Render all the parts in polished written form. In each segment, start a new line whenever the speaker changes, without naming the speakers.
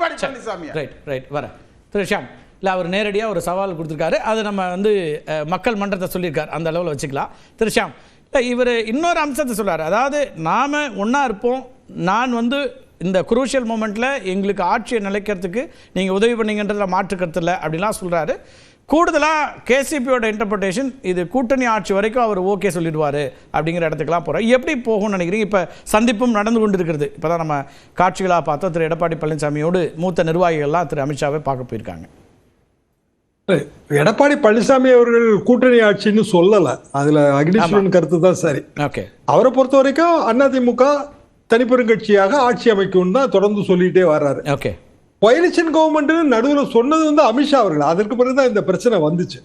Edappadi Palaniswami.
Right வரேன் திரு ஷியாம். இல்லை, அவர் நேரடியாக ஒரு சவால் கொடுத்துருக்காரு. அது நம்ம வந்து மக்கள் மன்றத்தை சொல்லியிருக்காரு, அந்த அளவில் வச்சுக்கலாம். திரு ஷியாம், இல்லை இவர் இன்னொரு அம்சத்தை சொல்கிறார். அதாவது நாம் ஒன்றா இருப்போம், நான் வந்து இந்த குரூஷியல் மூமெண்ட்டில் எங்களுக்கு ஆட்சியை நிலைக்கிறதுக்கு நீங்கள் உதவி பண்ணீங்கன்றதில் மாற்றுக்கிறது இல்லை அப்படிலாம் சொல்கிறாரு. கூடுதலாக கேசிபியோட இன்டர்பிரேஷன் இது கூட்டணி ஆட்சி வரைக்கும் அவர் ஓகே சொல்லிடுவார் அப்படிங்கிற இடத்துக்குலாம் போகிறார். எப்படி போகும்னு நினைக்கிறீங்க? இப்போ சந்திப்பும் நடந்து கொண்டு இருக்கிறது. இப்போ தான் நம்ம காட்சிகளாக பார்த்தோம். திரு எடப்பாடி பழனிசாமியோடு மூத்த நிர்வாகிகள்லாம் திரு அமித்ஷாவை பார்க்க போயிருக்காங்க.
எடப்பாடி பழனிசாமி அவர்கள் கூட்டணி ஆட்சின்னு சொல்லல, அதுல அக்னிஸ்வரன் கருத்து தான் சரி.
ஓகே,
அவரை பொறுத்த வரைக்கும் அதிமுக தனிப்பெருங்கட்சியாக ஆட்சி அமைக்கும் தான் தொடர்ந்து சொல்லிட்டே வர்றாரு.
ஓகே,
கோயலிஷன் கவர்மெண்ட் நடுவில் சொன்னது வந்து அமித்ஷா அவர்கள். அதற்கு பிறகுதான் இந்த பிரச்சனை வந்துச்சு.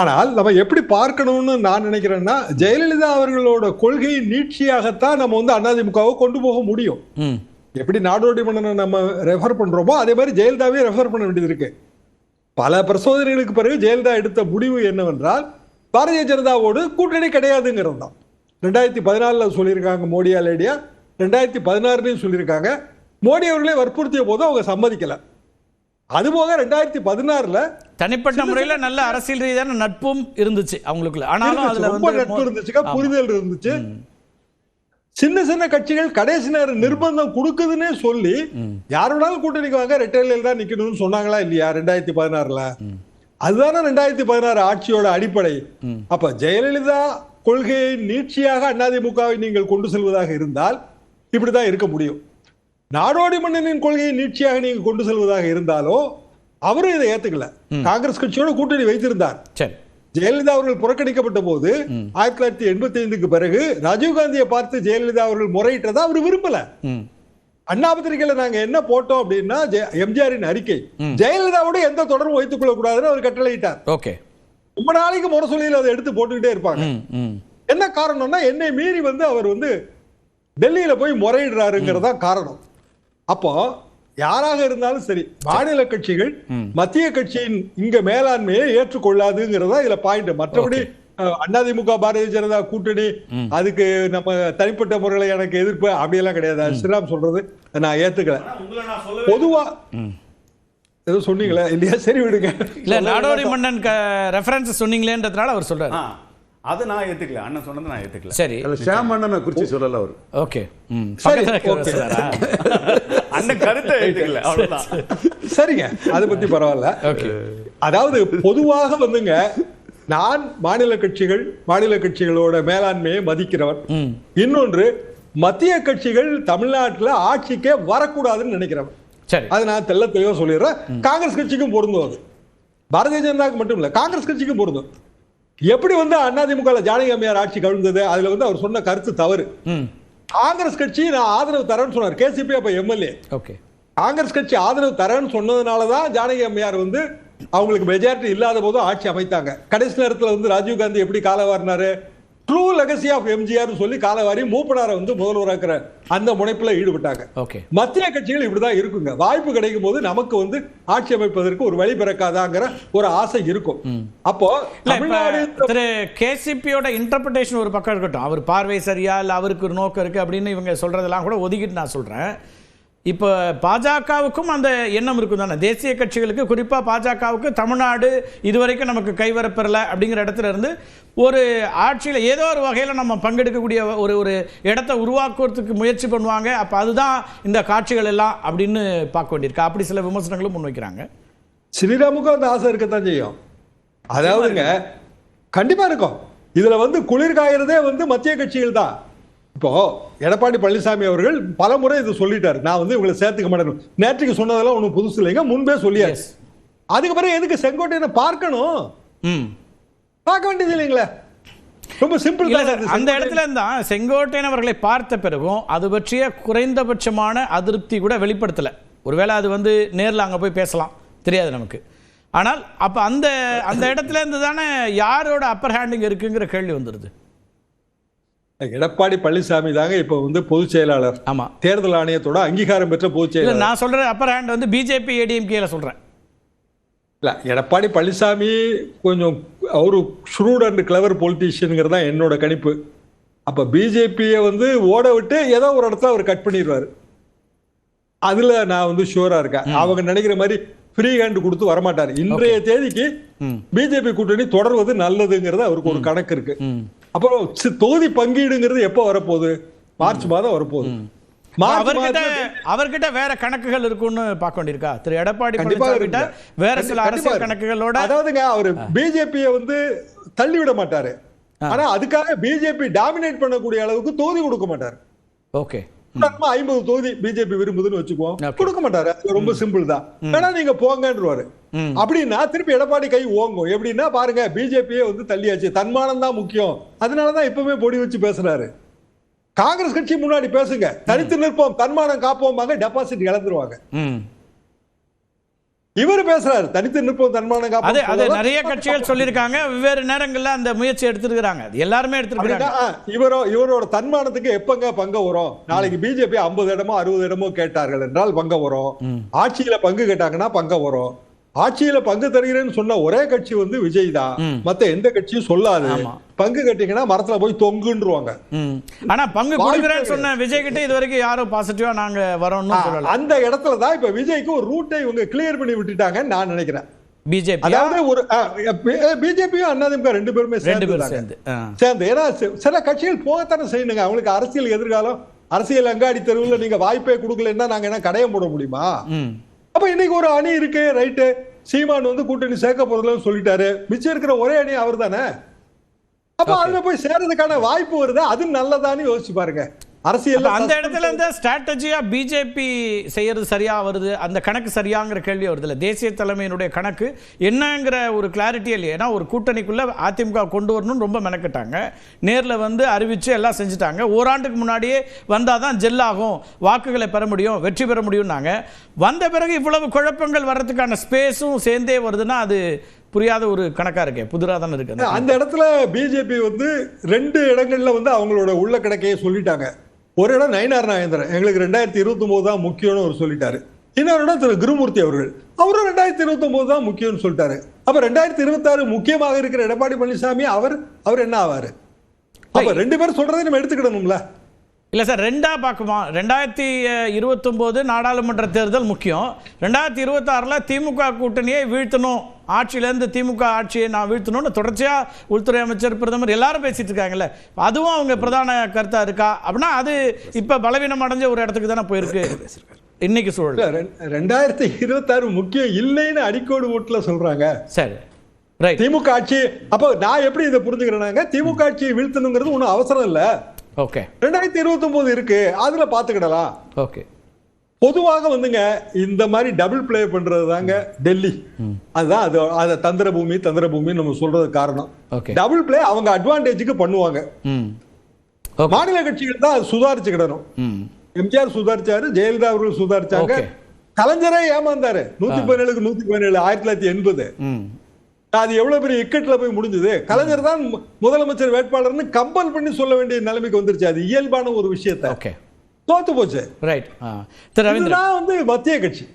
ஆனால் நம்ம எப்படி பார்க்கணும்னு நான் நினைக்கிறேன்னா, ஜெயலலிதா அவர்களோட கொள்கையை நீட்சியாகத்தான் நம்ம வந்து அதிமுகவை கொண்டு போக முடியும். எப்படி நாடோடி மன்னனை நம்ம ரெஃபர் பண்றோமோ அதே மாதிரி ஜெயலலிதாவே ரெஃபர் பண்ண வேண்டியது இருக்கு. பல பரிசோதனைகளுக்கு பிறகு ஜெயலலிதா எடுத்த முடிவு என்னவென்றால், பாரதிய ஜனதாவோடு கூட்டணி கிடையாதுங்கிறது தான். 2014 சொல்லியிருக்காங்க மோடியா லேடியா, 2016 சொல்லியிருக்காங்க. மோடி அவர்களே வற்புறுத்திய போது அவங்க சம்மதிக்கல. அதுபோக 2016
தனிப்பட்ட முறையில் நல்ல அரசியல் ரீதியான நட்பும் இருந்துச்சு அவங்களுக்குள்ள. ஆனாலும் அதுல
ரொம்ப நட்பு இருந்துச்சுக்கா, புரிதல் இருந்துச்சு. சின்ன சின்ன கட்சிகள் கடைசி நேரம் நிர்பந்தம் கொடுக்குதுன்னே சொல்லி யாரோடாலும் கூட்டணிக்கு வாங்க ரெட்டையில தான் நிக்கணும்னு சொன்னாங்களா இல்லையா 2016? அதுதானே 2016 ஆட்சியோட அடிப்படை. அப்ப ஜெயலலிதா கொள்கையை நீட்சியாக அதிமுகவை நீங்கள் கொண்டு செல்வதாக இருந்தால் இப்படிதான் இருக்க முடியும். நாடோடி மன்னனின் கொள்கையை நீட்சியாக நீங்க கொண்டு செல்வதாக இருந்தாலோ அவரும் இதை ஏத்துக்கல. காங்கிரஸ் கட்சியோட கூட்டணி வைத்திருந்தார். ஜெயலலிதா அவர்கள் புறக்கணிக்கப்பட்ட போது 1985 பிறகு ராஜீவ்காந்தியை பார்த்து ஜெயலலிதா அவர்கள் முறையிட்டதா அவர் விரும்பல. அண்ணா பத்திரிகையில நாங்க என்ன போட்டோம் அப்படின்னா, எம்ஜிஆரின் அறிக்கை ஜெயலலிதாவோட எந்த தொடர்பும் வைத்துக் கொள்ள கூடாதுன்னு அவர் கட்டளையிட்டார். ரொம்ப நாளைக்கு முரசொலியில் அதை எடுத்து போட்டுக்கிட்டே இருப்பாங்க. என்ன காரணம்னா, என்னை மீறி வந்து அவர் வந்து டெல்லியில போய் முறையிடுறாருங்கிறதா காரணம். அப்போ யாராக இருந்தாலும் சரி, மாநில கட்சிகள் மத்திய கட்சியின் இங்க மேலாண்மையை ஏற்றுக்கொள்ளாதுங்கிறதா இதுல பாயிண்ட். மற்றபடி அதிமுக பாரதிய ஜனதா கூட்டணி அதுக்கு நம்ம தனிப்பட்ட முறையில எனக்கு எதிர்ப்பு அப்படியெல்லாம் கிடையாது. ஸ்ரீராம் சொல்றது நான் ஏத்துக்கல. பொதுவா ஏதோ சொன்னீங்களே இல்லையா, சரி விடுங்க.
இல்ல, நாடோடி மன்னன் ரெஃபரன்ஸ் சொன்னீங்களேன்றதுனால அவர் சொல்றாரு.
அது நான் ஏத்துக்கல, அண்ணன் சொன்னது நான் ஏத்துக்கல.
சரி,
ஷியாம் அண்ணனை குறிச்சு சொல்லல அவர்.
ஓகே,
அண்ணன் கருத்தை ஏத்துக்கல, அவ்வளவுதான்.
சரிங்க, அதை பத்தி பரவாயில்ல. அதாவது பொதுவாக வந்துங்க, நான் மாநில கட்சிகளோட மேலாண்மையை மதிக்கிறவன். இன்னொன்று, மத்திய கட்சிகள் தமிழ்நாட்டில் ஆட்சிக்கே வரக்கூடாதுன்னு நினைக்கிறவன். அது நான் தெள்ள தெளிவா சொல்லிடுறேன். காங்கிரஸ் கட்சிக்கும் பொருந்தும், அது பாரதிய ஜனதாவுக்கு மட்டும் இல்ல, காங்கிரஸ் கட்சிக்கும் பொருந்தும். எப்படி வந்து அதிமுக ஜானகி அம்மையார் ஆட்சி கவிழ்ந்தது, அதுல வந்து அவர் சொன்ன கருத்து தவறு. காங்கிரஸ் கட்சி நான் ஆதரவு தரேன்னு சொன்னார். கேசிபி அப்ப எம்எல்ஏ. காங்கிரஸ் கட்சி ஆதரவு தரேன்னு சொன்னதுனாலதான் ஜானகி அம்மையார் வந்து அவங்களுக்கு மெஜாரிட்டி இல்லாத போதும் ஆட்சி அமைத்தாங்க. கடைசி நேரத்தில் வந்து ராஜீவ்காந்தி எப்படி காலவாரினாரு, ட்ரூ லெகசி ஆஃப் எம்ஜிஆர் சொல்லி காலவாரி மூப்பனாரை வந்து முதல்வராக்குற அந்த முனைப்புல ஈடுபட்டாங்க. மத்திய கட்சிகள் இப்படிதான் இருக்குங்க. வாய்ப்பு கிடைக்கும் போது நமக்கு வந்து ஆட்சி அமைப்பதற்கு ஒரு வழி பிறக்காதாங்கிற ஒரு ஆசை இருக்கும். அப்போ
திரு கேசிபியோட இன்டர்பிரேஷன் ஒரு பக்கம் இருக்கட்டும், அவர் பார்வை சரியா இல்ல அவருக்கு ஒரு நோக்கம் இருக்கு அப்படின்னு இவங்க சொல்றதெல்லாம் கூட ஒதுக்கிட்டு நான் சொல்றேன். இப்போ பாஜகவுக்கும் அந்த எண்ணம் இருக்கும் தானே, தேசிய கட்சிகளுக்கு, குறிப்பாக பாஜகவுக்கு தமிழ்நாடு இதுவரைக்கும் நமக்கு கைவரப்பெறலை அப்படிங்கிற இடத்துல இருந்து ஒரு ஆட்சியில் ஏதோ ஒரு வகையில் நம்ம பங்கெடுக்கக்கூடிய ஒரு இடத்தை உருவாக்குறதுக்கு முயற்சி பண்ணுவாங்க. அப்போ அதுதான் இந்த காட்சிகள் எல்லாம் அப்படின்னு பார்க்க வேண்டியிருக்கு. அப்படி சில விமர்சனங்களும் முன்வைக்கிறாங்க.
ஸ்ரீராமுக்கும் அந்த ஆசை இருக்கத்தான் செய்யும். அதாவதுங்க கண்டிப்பாக இருக்கும். இதில் வந்து குளிர் காயறதே வந்து மத்திய கட்சிகள் தான். இப்போ எடப்பாடி பழனிசாமி அவர்கள் பல முறை இது சொல்லிட்டாரு, நான் வந்து இவங்களை சேர்த்துக்க மாட்டேன். நேற்றுக்கு சொன்னதெல்லாம் ஒன்றும் புதுசு இல்லைங்க, முன்பே சொல்லியாச்சு. அதுக்கு பிறகு எதுக்கு செங்கோட்டையனை பார்க்கணும்? பார்க்க வேண்டியது இல்லைங்களே, ரொம்ப சிம்பிள்.
அந்த இடத்துல இருந்தால் செங்கோட்டையன் அவர்களை பார்த்த பிறகும் அது பற்றிய குறைந்தபட்சமான அதிருப்தி கூட வெளிப்படுத்தலை. ஒருவேளை அது வந்து நேரில் அங்கே போய் பேசலாம், தெரியாது நமக்கு. ஆனால் அப்போ அந்த இடத்துல இருந்து தானே யாரோட அப்பர் ஹேண்டிங் இருக்குங்கிற கேள்வி வந்துடுது.
எடப்பாடி பழனிசாமி தாங்க இப்ப வந்து பொதுச் செயலாளர்.
ஆமா,
தேர்தல் ஆணையத்தோட அங்கீகாரம் பெற்ற பொதுச் செயலாளர்.
நான் சொல்றேன் அப்பர் ஹேண்ட் வந்து பிஜேபி ஏடிஎம்கேல சொல்றேன்.
இல்ல, எடப்பாடி பழனிசாமி கொஞ்சம் ஒரு ஷ்ரூட் அண்ட் கிளவர் பொலிட்டீஷியனுங்கிறது தான் என்னோட கணிப்பு. அப்ப பிஜேபியை வந்து ஓட விட்டு ஏதோ ஒரு இடத்துல அவர் கட் பண்ணிடுவாரு. அதுல நான் வந்து ஷூரா இருக்கேன். அவங்க நினைக்கிற மாதிரி ஃப்ரீ ஹேண்ட் கொடுத்து வரமாட்டாரு. இன்றைய தேதிக்கு பிஜேபி கூட்டணி தொடர்வது நல்லதுங்கிறது அவருக்கு ஒரு கணக்கு இருக்கு. அப்புறம் தொகுதி பங்கீடுங்கிறது எப்போ வரப்போகுது? மார்ச் மாதம் வரப்போகுது.
அவர்கிட்ட வேற கணக்குகள் இருக்குன்னு பார்க்க வேண்டியிருக்கா திரு எடப்பாடி பழனிசாமி வேற சில அரசியல் கணக்குகளோட?
அதாவதுங்க அவரு பிஜேபியை வந்து தள்ளி விட மாட்டாரு, ஆனா அதுக்காக பிஜேபி டாமினேட் பண்ணக்கூடிய அளவுக்கு தொகுதி கொடுக்க மாட்டாரு.
ஓகே,
50 தொகுதி பிஜேபி விரும்புதுன்னு வச்சுக்குவோம், கொடுக்க மாட்டாரு. ரொம்ப சிம்பிள் தான். வேணா நீங்க போங்கன்றுவாரு. அப்படின்னா திருப்பி எடப்பாடி கை ஓங்கும். எப்படின்னா பாருங்க, பிஜேபியே வந்து தள்ளியாச்சு, தன்மானம் தான் முக்கியம், அதனாலதான் இப்பவுமே பொடி வச்சு பேசுறாரு. காங்கிரஸ் கட்சி முன்னாடி பேசுங்க, தனித்து நிற்போம், தன்மானம் காப்போம், டெபாசிட் இழந்துருவாங்க. இவர் பேசுறாரு தனித்து நிற்போம், தன்மானம் காப்போம்.
அது நிறைய கட்சிகள் சொல்லியிருக்காங்க, வெவ்வேறு நேரங்கள்ல அந்த முயற்சி எடுத்திருக்காங்க, எல்லாருமே எடுத்திருக்காங்க.
இவரோட தன்மானத்துக்கு எப்பங்க பங்கு வரும்? நாளைக்கு பிஜேபி 50 இடமோ 60 இடமோ கேட்டார்கள் என்றால் பங்கு வரும். ஆட்சியில பங்கு கேட்டாங்கன்னா பங்கு வரும். ஆட்சியில பங்கு தருகிறேன்னு சொன்ன ஒரே கட்சி வந்து விஜய் தான், மத்த எந்த கட்சியும் சொல்லாது. பங்கு கட்டிங்கன்னா மரத்துல போய் தொங்குன்றுவாங்க.
ஆனா பங்கு கொடுக்கிறேன்னு சொன்ன விஜய் கிட்ட இது வரைக்கும் யாரும் பாசிட்டிவா நாங்க வரோம்னு சொல்லல.
அந்த இடத்துல தான் இப்ப விஜய்க்கு ஒரு ரூட்டை இவங்க கிளியர் பண்ணி விட்டுட்டாங்கன்னு நான் நினைக்கிறேன்.
பிஜேபி,
அதாவது ஒரு பிஜேபியும் அதிமுக ரெண்டு பேருமே சேர்ந்து, ஏன்னா சில கட்சிகள் போகத்தானே செய்யணுங்க. அவங்களுக்கு அரசியல் எதிர்காலம், அரசியல் அங்காடி தெருவில் நீங்க வாய்ப்பே கொடுக்கலன்னா நாங்க என்ன கடையம் போட முடியுமா? அப்ப இன்னைக்கு ஒரு அணி இருக்கு, ரைட்டு, சீமான் வந்து கூட்டணி சேர்க்க போறதுன்னு சொல்லிட்டாரு, மிச்சம் இருக்கிற ஒரே அணி அவர் தானே. அப்ப அதுல போய் சேர்றதுக்கான வாய்ப்பு வருது, அது நல்லதான்னு யோசிச்சு பாருங்க. அரசியல்
அந்த இடத்துல இந்த ஸ்ட்ராட்டஜியா பிஜேபி செய்யறது சரியா வருது, அந்த கணக்கு சரியாங்கிற கேள்வி வருது இல்ல. தேசிய தலைமையினுடைய கணக்கு என்னங்கிற ஒரு கிளாரிட்டி இல்லையா? ஏன்னா ஒரு கூட்டணிக்குள்ள அதிமுக கொண்டு வரணும்னு ரொம்ப மெனக்கிட்டாங்க, நேரில் வந்து அறிவிச்சு எல்லாம் செஞ்சுட்டாங்க. ஓராண்டுக்கு முன்னாடியே வந்தாதான் ஜெல் ஆகும், வாக்குகளை பெற முடியும், வெற்றி பெற முடியும்னாங்க. வந்த பிறகு இவ்வளவு குழப்பங்கள் வர்றதுக்கான ஸ்பேஸும் சேர்ந்தே வருதுன்னா அது புரியாத ஒரு கணக்கா இருக்கே, புதுரா தானே இருக்கு.
அந்த இடத்துல பிஜேபி வந்து 2 இடங்கள்ல வந்து அவங்களோட உள்ள கணக்கையே சொல்லிட்டாங்க. ஒரு இடம் நயினார் நாகேந்திரன், எங்களுக்கு 2029 தான் முக்கியம்னு அவர் சொல்லிட்டாரு. இன்னொரு இடம் திரு குருமூர்த்தி அவர்கள், அவரும் 2029 தான் முக்கியம்னு சொல்லிட்டாரு. அப்ப 2026 முக்கியமாக இருக்கிற எடப்பாடி பழனிசாமி அவர் என்ன ஆவாரு? அப்ப 2 பேரும் சொல்றதை நம்ம எடுத்துக்கிடணும்ல.
இல்ல சார், ரெண்டா பார்க்குமா? 2029 நாடாளுமன்ற தேர்தல் முக்கியம், 2026 திமுக கூட்டணியை வீழ்த்தணும், ஆட்சியிலேருந்து திமுக ஆட்சியை நான் வீழ்த்தணும்னு தொடர்ச்சியா உள்துறை அமைச்சர், பிரதமர் எல்லாரும் பேசிட்டு இருக்காங்கல்ல. அதுவும் அவங்க பிரதான கருத்தா இருக்கா அப்படின்னா அது இப்ப பலவீனம் அடைஞ்ச ஒரு இடத்துக்கு தானே போயிருக்கு இன்னைக்கு சூழல்.
2026 முக்கியம் இல்லைன்னு அடிக்கோடு ஓட்டுல சொல்றாங்க.
சரி, ரைட்.
திமுக ஆட்சி, அப்போ நான் எப்படி இதை புரிஞ்சுக்கிறேன்னாங்க, திமுக ஆட்சியை வீழ்த்தணுங்கிறது ஒன்றும் அவசரம் இல்லை.
ஓகே,
2029 இருக்கு, அதுல பாத்துக்கிடலாம்.
ஓகே.
பொதுவாக வந்துங்க இந்த மாதிரி டபுள் பிளே பண்றது தாங்க டெல்லி, அதுதான் அது தந்திர பூமி நம்ம சொல்றது காரணம். டபுள் பிளே அவங்க அட்வான்டேஜுக்கு பண்ணுவாங்க. மாநில கட்சிகள் தான் அது சுதாரிச்சுக்கிடணும். எம்ஜிஆர் சுதாரிச்சாரு, ஜெயலலிதா அவர்கள் சுதாரிச்சாங்க, கலைஞரே ஏமாந்தாரு 117க்கு 117 1980. அது எவ்வளவு பெரிய இக்கட்ல போய் முடிஞ்சது. கலைஞர் தான் முதலமைச்சர் வேட்பாளர்னு கம்பல் பண்ணி சொல்ல வேண்டிய நிலைமைக்கு வந்துருச்சு. அது இயல்பான ஒரு விஷயத்தை தோத்து போச்சு.
ரைட்.
வந்து மத்திய கட்சி